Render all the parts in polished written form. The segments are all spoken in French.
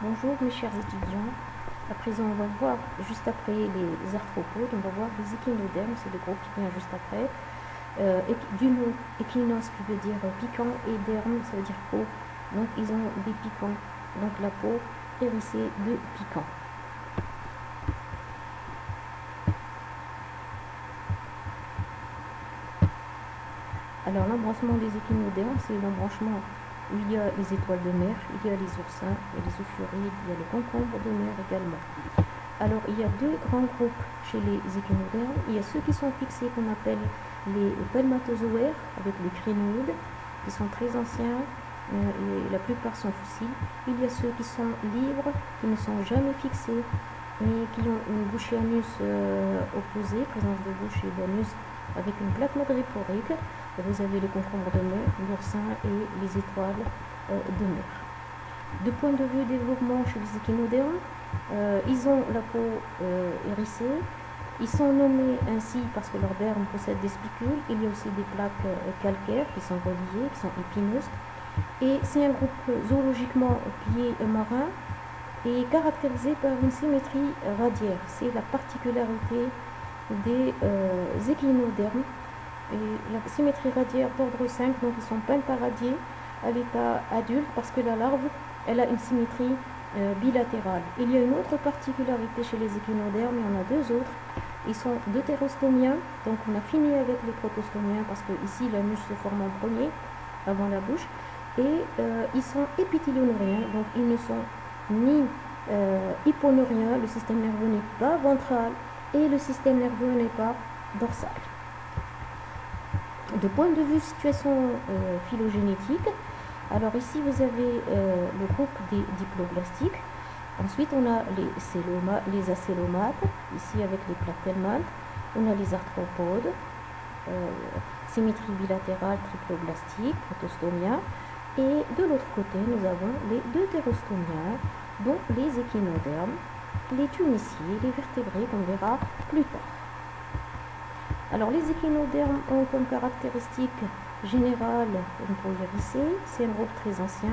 Bonjour mes chers étudiants, à présent on va voir juste après les arthropodes, on va voir les échinodermes, c'est le groupe qui vient juste après, du mot échinos qui veut dire piquant et derme ça veut dire peau, donc ils ont des piquants, donc la peau hérissée de piquants. Alors l'embranchement des échinodermes, c'est l'embranchement où il y a les étoiles de mer, il y a les oursins, il y a les euphorides, il y a les concombres de mer également. Alors il y a deux grands groupes chez les échinodermes. Il y a ceux qui sont fixés qu'on appelle les palmatozoaires avec les crinoïdes qui sont très anciens et la plupart sont fossiles. Il y a ceux qui sont libres, qui ne sont jamais fixés mais qui ont une bouche et anus opposée, présence de bouche et d'anus avec une plaque madréporique. Vous avez les concombres de mer, l'oursin et les étoiles de mer. De point de vue développement chez les échinodermes, ils ont la peau hérissée. Ils sont nommés ainsi parce que leur derme possède des spicules. Il y a aussi des plaques calcaires qui sont reliées, qui sont épineuses. Et c'est un groupe zoologiquement qui est marin et caractérisé par une symétrie radiaire. C'est la particularité des échinodermes. Et la symétrie radiaire d'ordre 5, donc ils sont pentaradiés à l'état adulte parce que la larve, elle a une symétrie bilatérale. Il y a une autre particularité chez les échinodermes, il y en a deux autres. Ils sont deutérostomiens, donc on a fini avec les protostomiens parce que ici l'anus se forme en premier, avant la bouche. Et ils sont épithélioniens, donc ils ne sont ni hyponeuriens, le système nerveux n'est pas ventral et le système nerveux n'est pas dorsal. De point de vue situation phylogénétique, alors ici vous avez le groupe des diploblastiques. Ensuite on a les acélomates, ici avec les platelmates. On a les arthropodes, symétrie bilatérale triploblastique, protostomia. Et de l'autre côté nous avons les deutérostomiens, dont les échinodermes, les tuniciers, les vertébrés qu'on verra plus tard. Alors les échinodermes ont comme caractéristique générale une peau hérissée, c'est un groupe très ancien,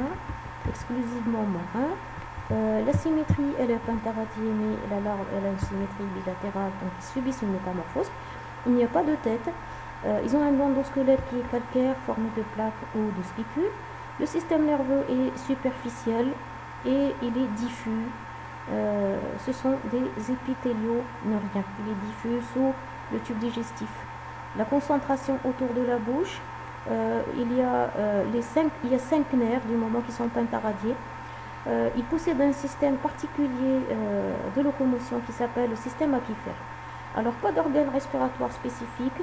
exclusivement marin. La symétrie elle est pentaradiée, mais la larve elle a une symétrie bilatérale, donc ils subissent une métamorphose. Il n'y a pas de tête, ils ont un endosquelette qui est calcaire formé de plaques ou de spicules. Le système nerveux est superficiel et il est diffus. Ce sont des épithéliaux-neuriens, il est diffus sous le tube digestif. La concentration autour de la bouche, il y a 5 nerfs du moment qui sont pentaradiés. Ils possèdent un système particulier de locomotion qui s'appelle le système aquifère. Alors pas d'organe respiratoire spécifique,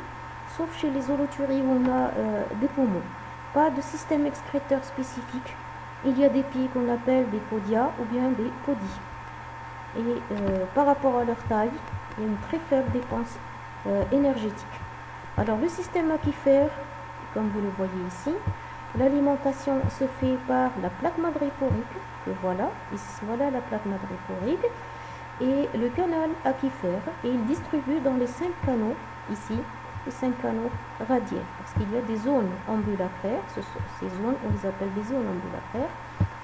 sauf chez les holothuries où on a des poumons. Pas de système excréteur spécifique. Il y a des pieds qu'on appelle des podia ou bien des podies. Et par rapport à leur taille, il y a une très faible dépense énergétique. Alors le système aquifère, comme vous le voyez ici, l'alimentation se fait par la plaque madréporique, que voilà, ici voilà la plaque madréporique, et le canal aquifère, et il distribue dans les 5 canaux, ici, les 5 canaux radiaires, parce qu'il y a des zones ambulacraires, ces zones, on les appelle des zones ambulacraires,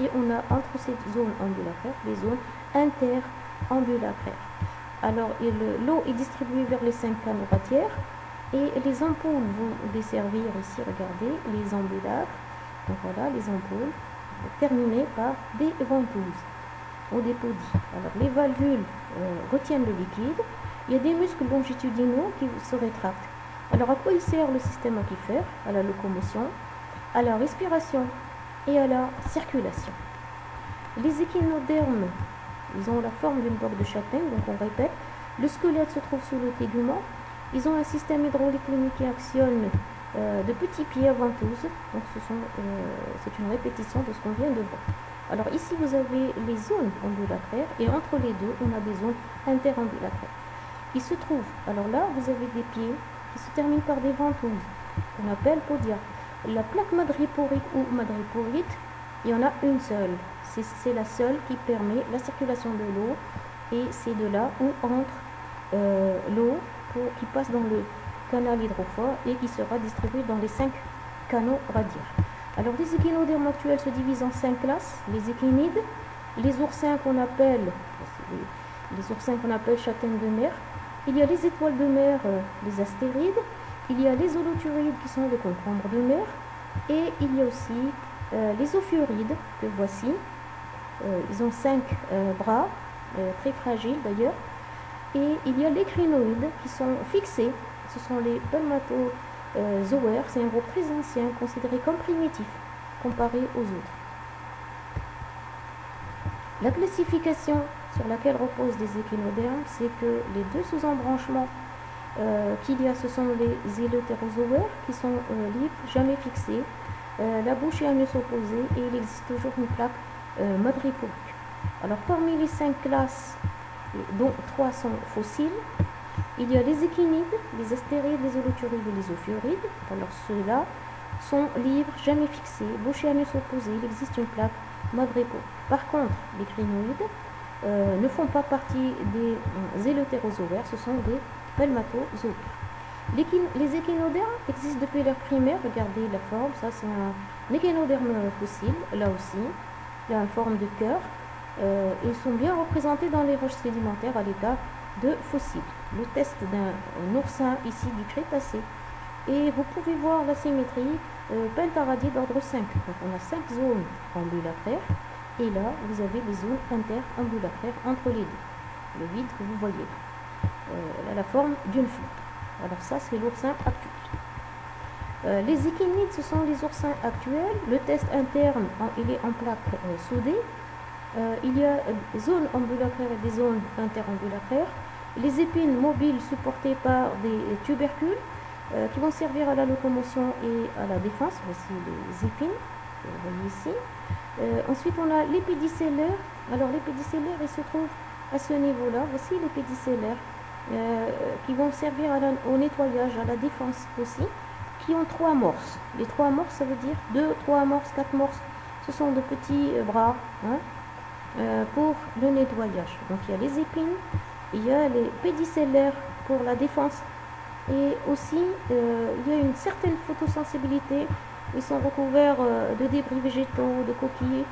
et on a entre ces zones ambulacraires, les zones interambulacraires. Alors l'eau est distribuée vers les 5 canaux radiaires et les ampoules vont desservir ici, regardez, les ambulacres. Donc voilà, les ampoules terminées par des ventouses ou des podies. Alors les valvules retiennent le liquide. Il y a des muscles longitudinaux qui se rétractent. Alors à quoi il sert le système aquifère? À la locomotion, à la respiration et à la circulation. Les échinodermes, ils ont la forme d'une botte de châtaigne, donc on répète. Le squelette se trouve sous le tégument. Ils ont un système hydraulique qui actionne de petits pieds à ventouses. Donc c'est une répétition de ce qu'on vient de voir. Alors ici vous avez les zones ambulacraires et entre les deux on a des zones interambulacraires. Il se trouve, alors là vous avez des pieds qui se terminent par des ventouses qu'on appelle podia. La plaque madréporique ou madréporite, il y en a une seule. C'est la seule qui permet la circulation de l'eau et c'est de là où entre l'eau qui passe dans le canal hydrophore et qui sera distribuée dans les 5 canaux radiaires. Alors les échinodermes actuels se divisent en 5 classes, les échinides, les oursins qu'on appelle, les oursins qu'on appelle châtaignes de mer. Il y a les étoiles de mer, les astérides. Il y a les holoturides qui sont les concombres de mer. Et il y a aussi les ophiurides que voici. Ils ont 5 bras, très fragiles d'ailleurs. Et il y a les crinoïdes qui sont fixés. Ce sont les palmatozoaires. C'est un groupe très ancien, considéré comme primitif, comparé aux autres. La classification sur laquelle reposent les échinodermes, c'est que les deux sous-embranchements qu'il y a, ce sont les éleutérozoaires qui sont libres, jamais fixés. La bouche est à nœud opposé et il existe toujours une plaque madréporique. Alors parmi les 5 classes, dont 3 sont fossiles, il y a les échinides, les astérides, les holoturides et les ophiurides. Alors ceux-là sont libres, jamais fixés, bouche et anus opposés, il existe une plaque madréporique. Par contre, les crinoïdes ne font pas partie des éleutérozoaires, ce sont des palmatozoaires. Les échinodermes existent depuis l'ère primaire, regardez la forme, ça c'est un échinoderme fossile, là aussi, il a une forme de cœur. Ils sont bien représentés dans les roches sédimentaires à l'état de fossiles. Le test d'un oursin ici du Crétacé. Et vous pouvez voir la symétrie pentaradiée d'ordre 5. Donc on a 5 zones ambulacraires. Et là, vous avez les zones interambulacraires entre les deux. Le vide que vous voyez là. La forme d'une fleur. Alors ça, c'est l'oursin actuel. Les échinides, ce sont les oursins actuels. Le test interne, il est en plaque soudée. Il y a des zones ambulacraires et des zones interambulacraires. Les épines mobiles supportées par des tubercules qui vont servir à la locomotion et à la défense. Voici les épines, que vous voyez ici. Ensuite, on a les pédicellaires. Alors, les pédicellaires, ils se trouvent à ce niveau-là. Voici les pédicellaires qui vont servir au nettoyage, à la défense aussi, qui ont 3 amorces. Les 3 amorces, ça veut dire 2, 3 amorces, 4 amorces. Ce sont de petits bras pour le nettoyage. Donc, il y a les épines, il y a les pédicellaires pour la défense. Et aussi, il y a une certaine photosensibilité. Ils sont recouverts de débris végétaux, de coquilles,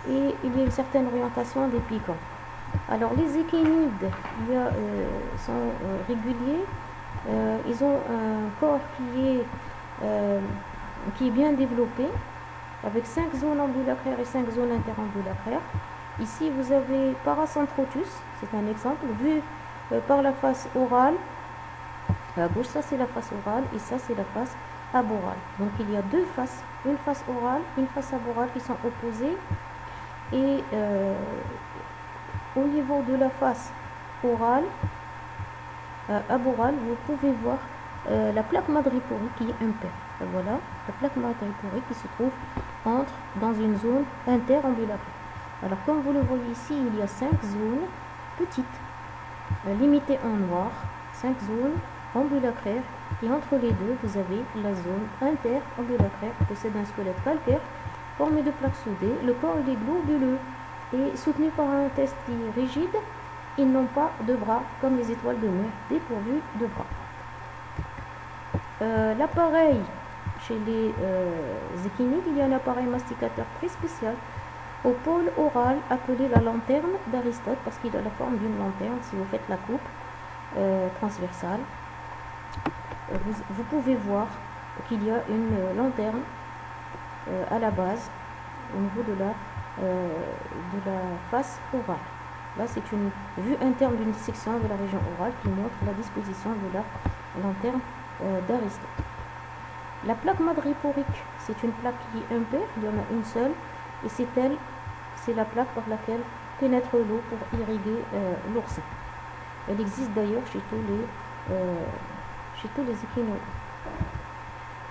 et il y a une certaine orientation des piquants. Alors, les échinides sont réguliers. Ils ont un corps qui est bien développé, avec 5 zones ambulacraires et 5 zones interambulacraires. Ici, vous avez Paracentrotus, c'est un exemple, vu par la face orale. À gauche, ça c'est la face orale et ça c'est la face aborale. Donc il y a 2 faces, une face orale, une face aborale qui sont opposées. Et au niveau de la face orale, aborale, vous pouvez voir la plaque madréporique qui est impaire. Voilà, la plaque madréporique qui se trouve dans une zone interambulacraire. Alors comme vous le voyez ici, il y a 5 zones petites, limitées en noir, 5 zones ambulacraires, et entre les deux, vous avez la zone interambulacraire qui possède un squelette calcaire formé de plaques soudées. Le corps il est globuleux et soutenu par un test qui est rigide. Ils n'ont pas de bras comme les étoiles de mer, dépourvus de bras. L'appareil, chez les échinides, il y a un appareil masticateur très spécial au pôle oral appelé la lanterne d'Aristote, parce qu'il a la forme d'une lanterne. Si vous faites la coupe transversale, vous pouvez voir qu'il y a une lanterne à la base au niveau de la face orale. Là, c'est une vue interne d'une dissection de la région orale qui montre la disposition de la lanterne d'Aristote. La plaque madréporique, c'est une plaque qui est impaire, il y en a une seule, et c'est la plaque par laquelle pénètre l'eau pour irriguer l'oursin. Elle existe d'ailleurs chez tous les échinodermes.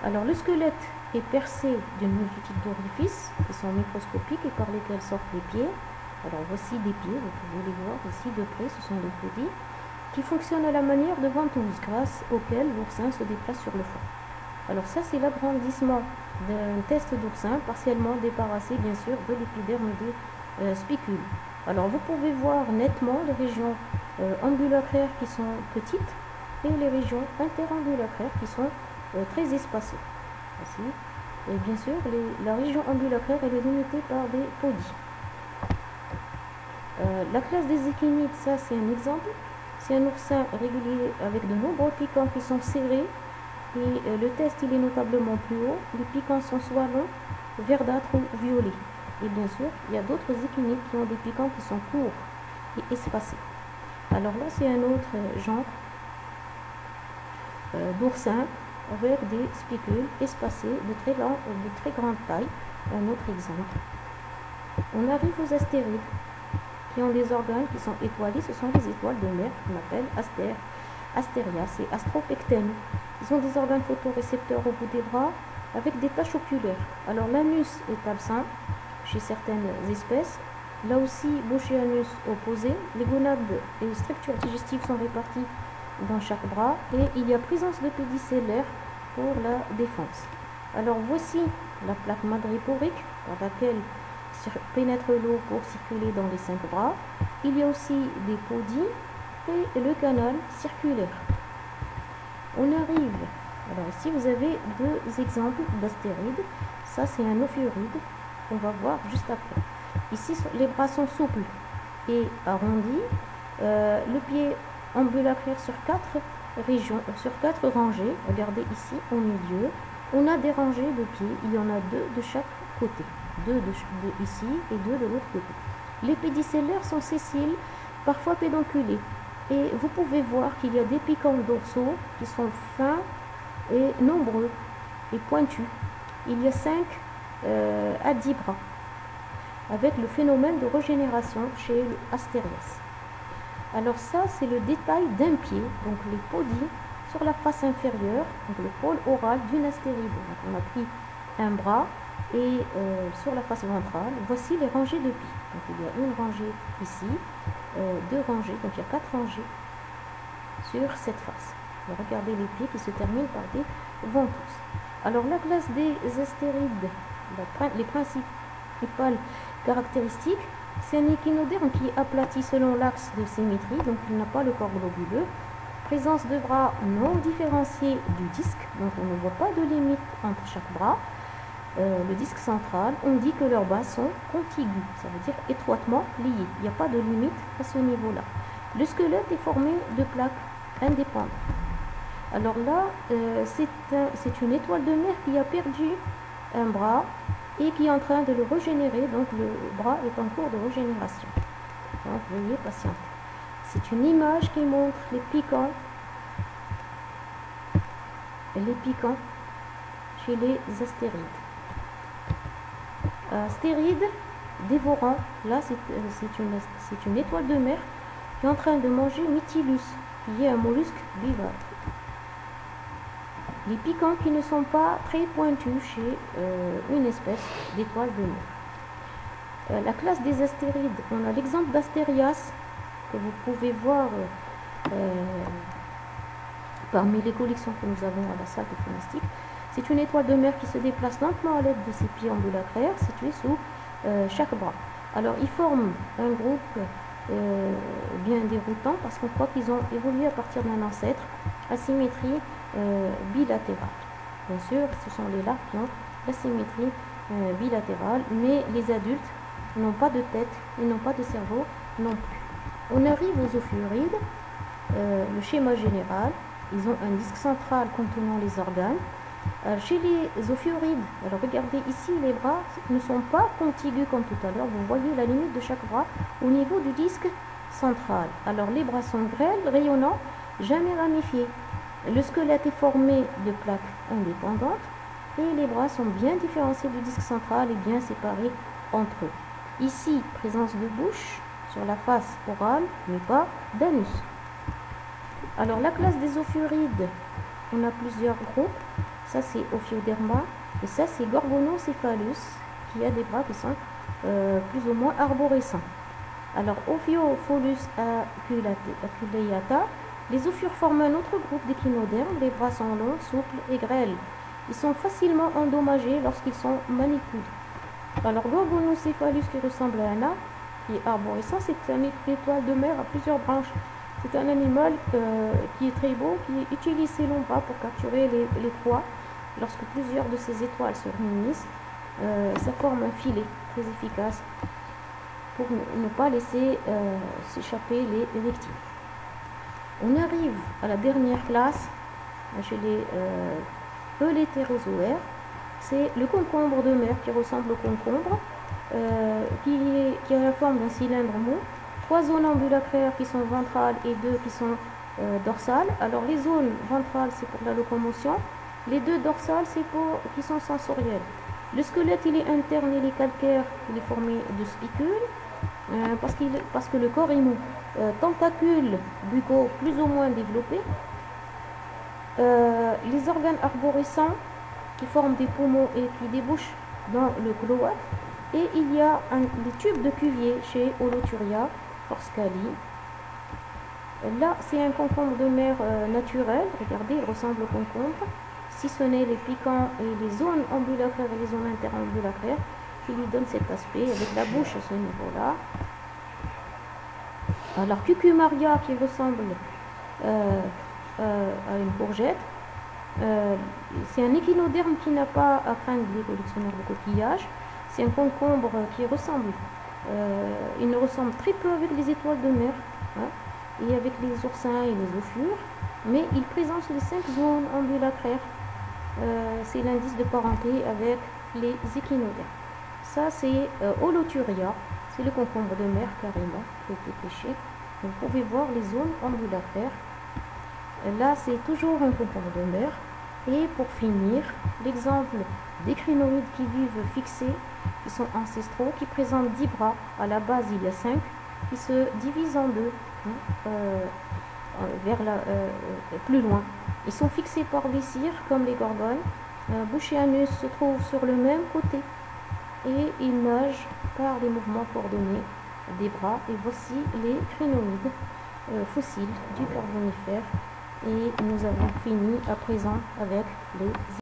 Alors le squelette est percé d'une multitude d'orifices qui sont microscopiques et par lesquels sortent les pieds. Alors voici des pieds, vous pouvez les voir ici de près, ce sont des petits, qui fonctionnent à la manière de ventouses grâce auxquelles l'oursin se déplace sur le fond. Alors ça c'est l'agrandissement d'un test d'oursin, partiellement débarrassé bien sûr de l'épiderme des spicules. Alors vous pouvez voir nettement les régions ambulacraires qui sont petites et les régions interambulacraires qui sont très espacées. Voici. Et bien sûr, la région ambulacraire elle est limitée par des podies. La classe des échinides, ça c'est un exemple. C'est un oursin régulier avec de nombreux piquants qui sont serrés. Et le test il est notablement plus haut. Les piquants sont soit longs, verdâtres ou violets. Et bien sûr, il y a d'autres échinides qui ont des piquants qui sont courts et espacés. Alors là, c'est un autre genre d'oursin avec des spicules espacées de très grande taille. Un autre exemple. On arrive aux astérides qui ont des organes qui sont étoilés. Ce sont les étoiles de mer qu'on appelle Astérias et Astropecten. Ils ont des organes photorécepteurs au bout des bras avec des taches oculaires. Alors l'anus est absent chez certaines espèces. Là aussi, bouche et anus opposés. Les gonades et les structures digestives sont réparties dans chaque bras et il y a présence de pédicellaires pour la défense. Alors voici la plaque madréporique par laquelle pénètre l'eau pour circuler dans les 5 bras. Il y a aussi des podies et le canal circulaire. On arrive, alors ici vous avez 2 exemples d'astérides. Ça c'est un ophiouride qu'on va voir juste après. Ici les bras sont souples et arrondis. Le pied ambulacraire sur 4 régions, sur 4 rangées. Regardez ici au milieu. On a des rangées de pieds, il y en a 2 de chaque côté, 2 de ici et 2 de l'autre côté. Les pédicellaires sont sessiles, parfois pédonculés. Et vous pouvez voir qu'il y a des piquants dorsaux qui sont fins et nombreux et pointus. Il y a 5 à 10 bras, avec le phénomène de régénération chez l'Astérias. Alors ça, c'est le détail d'un pied, donc les podies sur la face inférieure, donc le pôle oral d'une astéride. Donc on a pris un bras et sur la face ventrale, voici les rangées de pieds. Donc il y a une rangée ici, 2 rangées, donc il y a 4 rangées sur cette face. Regardez les pieds qui se terminent par des ventouses. Alors la classe des astérides, les principales caractéristiques, c'est un échinoderme qui est aplati selon l'axe de symétrie, donc il n'a pas le corps globuleux. Présence de bras non différenciés du disque, donc on ne voit pas de limite entre chaque bras. Le disque central, on dit que leurs bases sont contiguës, ça veut dire étroitement liées. Il n'y a pas de limite à ce niveau-là. Le squelette est formé de plaques indépendantes. Alors là, c'est une étoile de mer qui a perdu un bras et qui est en train de le régénérer, donc le bras est en cours de régénération. Donc veuillez patienter. C'est une image qui montre les piquants chez les astérides. Astéride dévorant, là c'est une étoile de mer qui est en train de manger Mytilus, qui est un mollusque vivant. Les piquants qui ne sont pas très pointus chez une espèce d'étoile de mer. La classe des astérides, on a l'exemple d'Astérias que vous pouvez voir parmi les collections que nous avons à la salle de gymnastique. C'est une étoile de mer qui se déplace lentement à l'aide de ses pieds ambulacraires situés sous chaque bras. Alors ils forment un groupe bien déroutant parce qu'on croit qu'ils ont évolué à partir d'un ancêtre à symétrie bilatérale. Bien sûr, ce sont les larves qui ont la symétrie bilatérale, mais les adultes n'ont pas de tête, ils n'ont pas de cerveau non plus. On arrive aux ophiurides, le schéma général, ils ont un disque central contenant les organes. Chez les ophiurides, alors regardez ici, les bras ne sont pas contigus comme tout à l'heure, vous voyez la limite de chaque bras au niveau du disque central. Alors les bras sont grêles, rayonnants, jamais ramifiés. Le squelette est formé de plaques indépendantes et les bras sont bien différenciés du disque central et bien séparés entre eux. Ici, présence de bouche sur la face orale, mais pas d'anus. Alors la classe des ophiurides, on a plusieurs groupes. Ça c'est Ophioderma et ça c'est Gorgonocéphalus qui a des bras qui sont plus ou moins arborescents. Alors Ophiofolus aculeata, les ophiures forment un autre groupe d'échinodermes. Les bras sont longs, souples et grêles. Ils sont facilement endommagés lorsqu'ils sont manipulés. Alors Gorgonocéphalus qui ressemble à un arbre, qui est arborescent, c'est une étoile de mer à plusieurs branches. C'est un animal qui est très beau, qui utilise ses longs bras pour capturer les proies. Lorsque plusieurs de ces étoiles se réunissent, ça forme un filet très efficace pour ne pas laisser s'échapper les reptiles. On arrive à la dernière classe chez les eulétérozoaires. C'est le concombre de mer qui ressemble au concombre, qui a la forme d'un cylindre mou. 3 zones ambulacraires qui sont ventrales et 2 qui sont dorsales. Alors les zones ventrales c'est pour la locomotion, les 2 dorsales c'est pour qui sont sensorielles. Le squelette il est interne, il est calcaire, il est formé de spicules parce que le corps est mou. Tentacules buccaux plus ou moins développés. Les organes arborescents qui forment des poumons et qui débouchent dans le cloaque. Et il y a les tubes de Cuvier chez Holoturia, Forscali. Là, c'est un concombre de mer naturel. Regardez, il ressemble au concombre, si ce n'est les piquants et les zones ambulacraires et les zones interambulacraires qui lui donnent cet aspect avec la bouche à ce niveau-là. Alors, Cucumaria qui ressemble à une courgette. C'est un échinoderme qui n'a pas à craindre les collectionneurs de coquillages. C'est un concombre qui ressemble, il ne ressemble très peu avec les étoiles de mer, hein, et avec les oursins et les ophiures, mais il présente les 5 zones ambulacraires. C'est l'indice de parenté avec les échinodermes. Ça c'est Holoturia, c'est le concombre de mer carrément qui a été pêché. Vous pouvez voir les zones ambulacraires. Là c'est toujours un concombre de mer. Et pour finir, l'exemple des crinoïdes qui vivent fixés, qui sont ancestraux, qui présentent 10 bras. À la base, il y a 5, qui se divisent en 2, plus loin. Ils sont fixés par les cires, comme les gorgones. Bouche et anus se trouvent sur le même côté. Et ils nagent par les mouvements coordonnés des bras. Et voici les crinoïdes fossiles du Carbonifère. Et nous avons fini à présent avec les